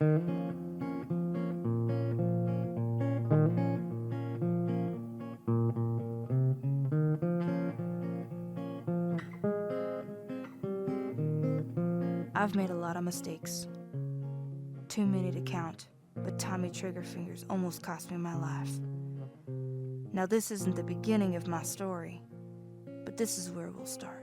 I've made a lot of mistakes. Too many to count, but Tommy Triggerfingers almost cost me my life. Now this isn't the beginning of my story, but this is where we'll start.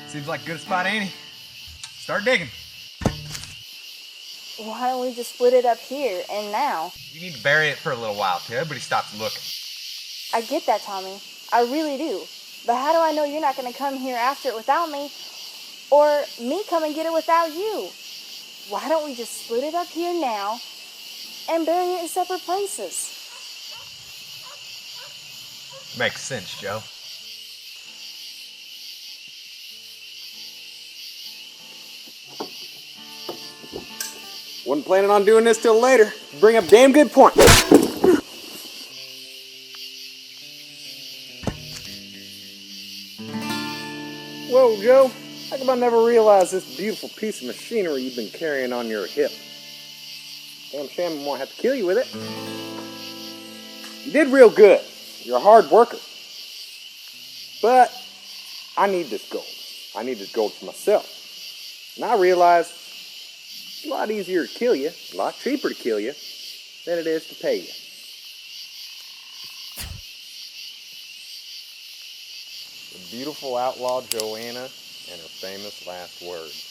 Seems like a good spot, ain't he? Start digging. Why don't we just split it up here and now? You need to bury it for a little while till everybody stops looking. I get that, Tommy. I really do. But how do I know you're not going to come here after it without me? Or me come and get it without you? Why don't we just split it up here now and bury it in separate places? Makes sense, Joe. Wasn't planning on doing this till later. Bring up damn good point. Whoa, Joe. How come I never realized this beautiful piece of machinery you've been carrying on your hip? Damn shame I won't have to kill you with it. You did real good. You're a hard worker. But I need this gold. I need this gold for myself. And I realized it's a lot easier to kill you, a lot cheaper to kill you, than it is to pay you. The beautiful outlaw Johanna and her famous last words.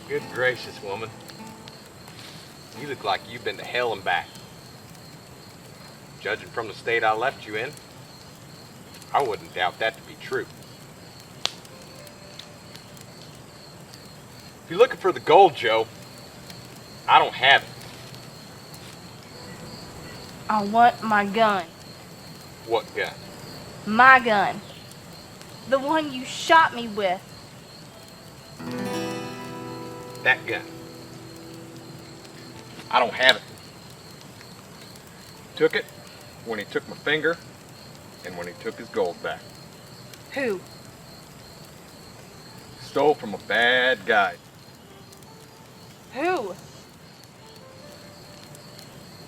Good gracious, woman. You look like you've been to hell and back. Judging from the state I left you in, I wouldn't doubt that to be true. If you're looking for the gold, Joe, I don't have it. I want my gun. What gun? My gun. The one you shot me with. That gun. I don't have it. Took it when he took my finger and when he took his gold back. Who? Stole from a bad guy. Who?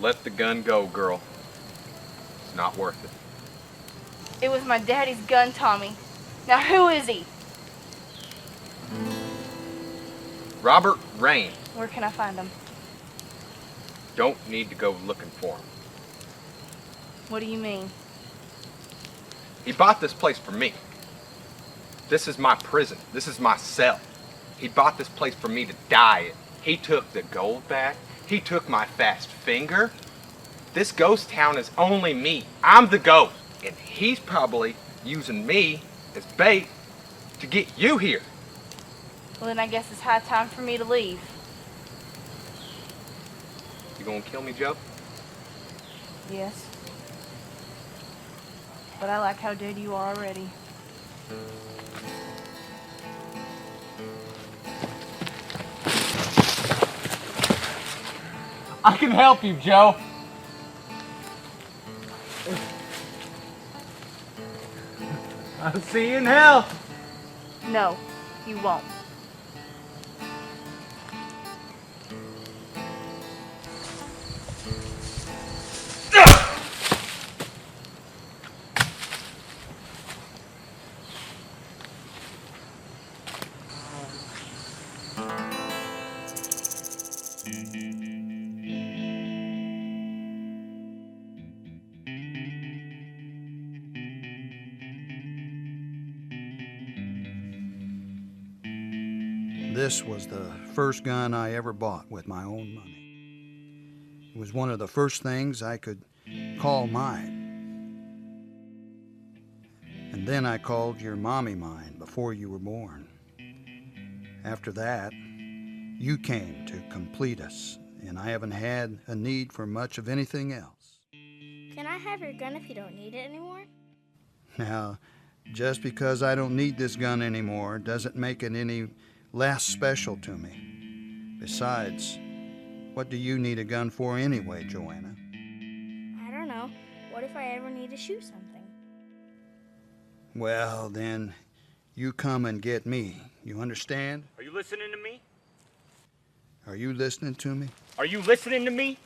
Let the gun go, girl. It's not worth it. It was my daddy's gun, Tommy. Now who is he? Robert Rain. Where can I find him? Don't need to go looking for him. What do you mean? He bought this place for me. This is my prison. This is my cell. He bought this place for me to die in. He took the gold back. He took my fast finger. This ghost town is only me. I'm the ghost. And he's probably using me as bait to get you here. Well, then I guess it's high time for me to leave. You gonna kill me, Joe? Yes. But I like how dead you are already. I can help you, Joe. I'll see you in hell. No, you won't. This was the first gun I ever bought with my own money. It was one of the first things I could call mine. And then I called your mommy mine before you were born. After that, you came to complete us, and I haven't had a need for much of anything else. Can I have your gun if you don't need it anymore? Now, just because I don't need this gun anymore doesn't make it any less special to me. Besides, what do you need a gun for anyway, Johanna? I don't know. What if I ever need to shoot something? Well, then, you come and get me. You understand? Are you listening to me? Are you listening to me? Are you listening to me?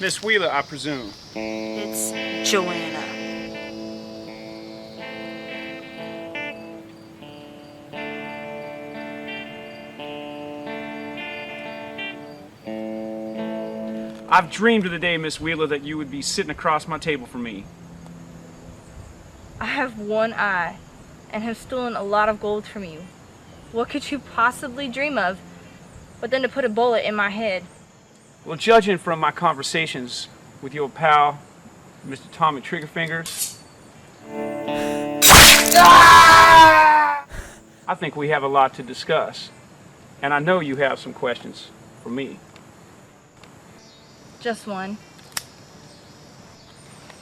Miss Wheeler, I presume. It's Johanna. I've dreamed of the day, Miss Wheeler, that you would be sitting across my table from me. I have one eye and have stolen a lot of gold from you. What could you possibly dream of but then to put a bullet in my head? Well, judging from my conversations with your pal, Mr. Tommy Triggerfingers, I think we have a lot to discuss. And I know you have some questions for me. Just one.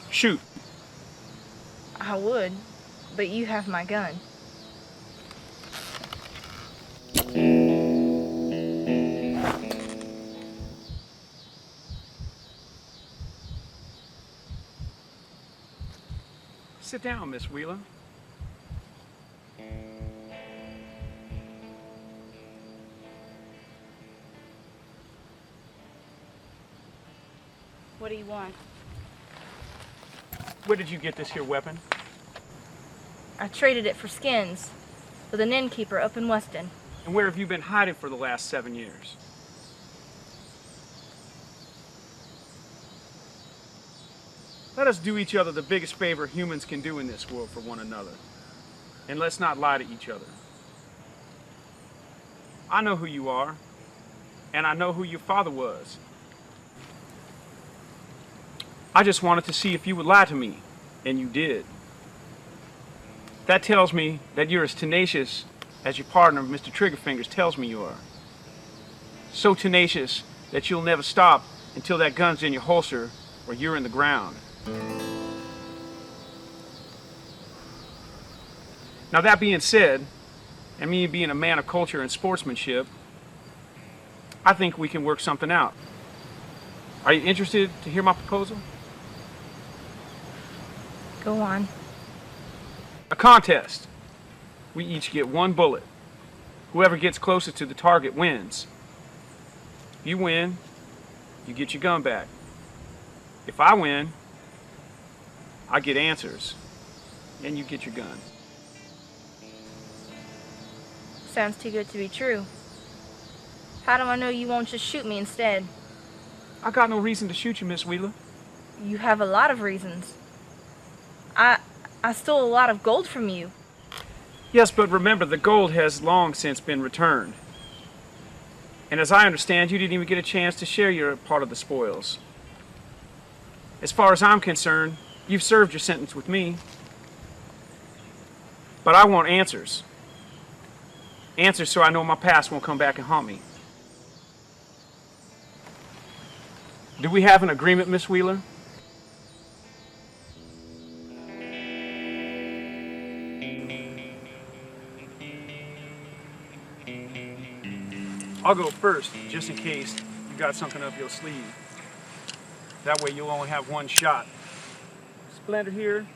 Shoot. I would, but you have my gun. Sit down, Miss Wheeler. What do you want? Where did you get this here weapon? I traded it for skins with an innkeeper up in Weston. And where have you been hiding for the last 7 years? Let us do each other the biggest favor humans can do in this world for one another. And let's not lie to each other. I know who you are, and I know who your father was. I just wanted to see if you would lie to me, and you did. That tells me that you're as tenacious as your partner, Mr. Triggerfingers, tells me you are. So tenacious that you'll never stop until that gun's in your holster or you're in the ground. Now that being said, and me being a man of culture and sportsmanship, I think we can work something out. Are you interested to hear my proposal? Go on. A contest. We each get one bullet. Whoever gets closest to the target wins. If you win, you get your gun back. If I win, I get answers, and you get your gun. Sounds too good to be true. How do I know you won't just shoot me instead? I got no reason to shoot you, Miss Wheeler. You have a lot of reasons. I stole a lot of gold from you. Yes, but remember, the gold has long since been returned. And as I understand, you didn't even get a chance to share your part of the spoils. As far as I'm concerned, you've served your sentence with me. But I want answers. Answers so I know my past won't come back and haunt me. Do we have an agreement, Miss Wheeler? I'll go first, just in case you got something up your sleeve. That way you'll only have one shot. Splendor here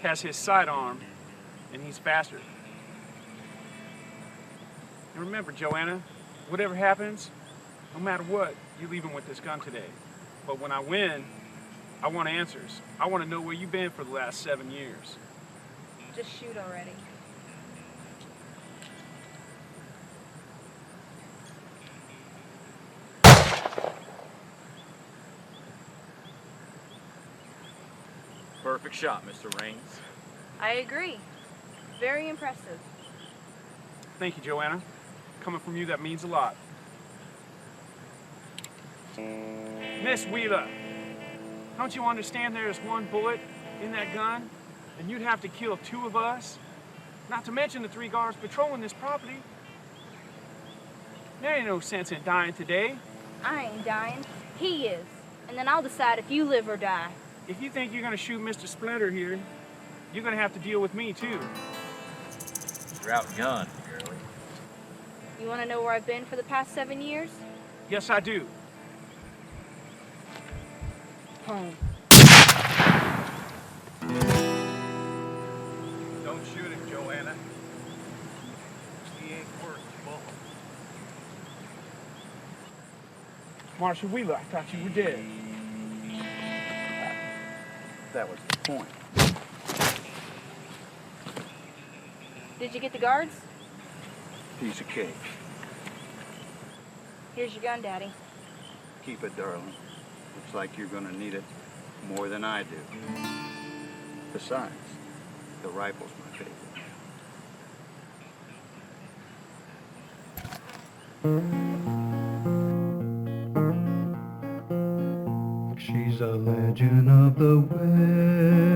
has his sidearm, and he's faster. And remember, Johanna, whatever happens, no matter what, you're leaving with this gun today. But when I win, I want answers. I want to know where you've been for the last 7 years. Just shoot already. Perfect shot, Mr. Raines. I agree. Very impressive. Thank you, Johanna. Coming from you, that means a lot. Miss Wheeler, don't you understand there's one bullet in that gun, and you'd have to kill 2 of us? Not to mention the 3 guards patrolling this property. There ain't no sense in dying today. I ain't dying. He is. And then I'll decide if you live or die. If you think you're gonna shoot Mr. Splinter here, you're gonna have to deal with me too. You're outgunned, girlie. You want to know where I've been for the past 7 years? Yes, I do. Home. Don't shoot him, Johanna. He ain't worth the bullet. Marshal Wheeler, I thought you were dead. That was the point. Did you get the guards? Piece of cake. Here's your gun, Daddy. Keep it, darling. Looks like you're gonna need it more than I do. Besides, the rifle's my favorite. She's a legend of the West.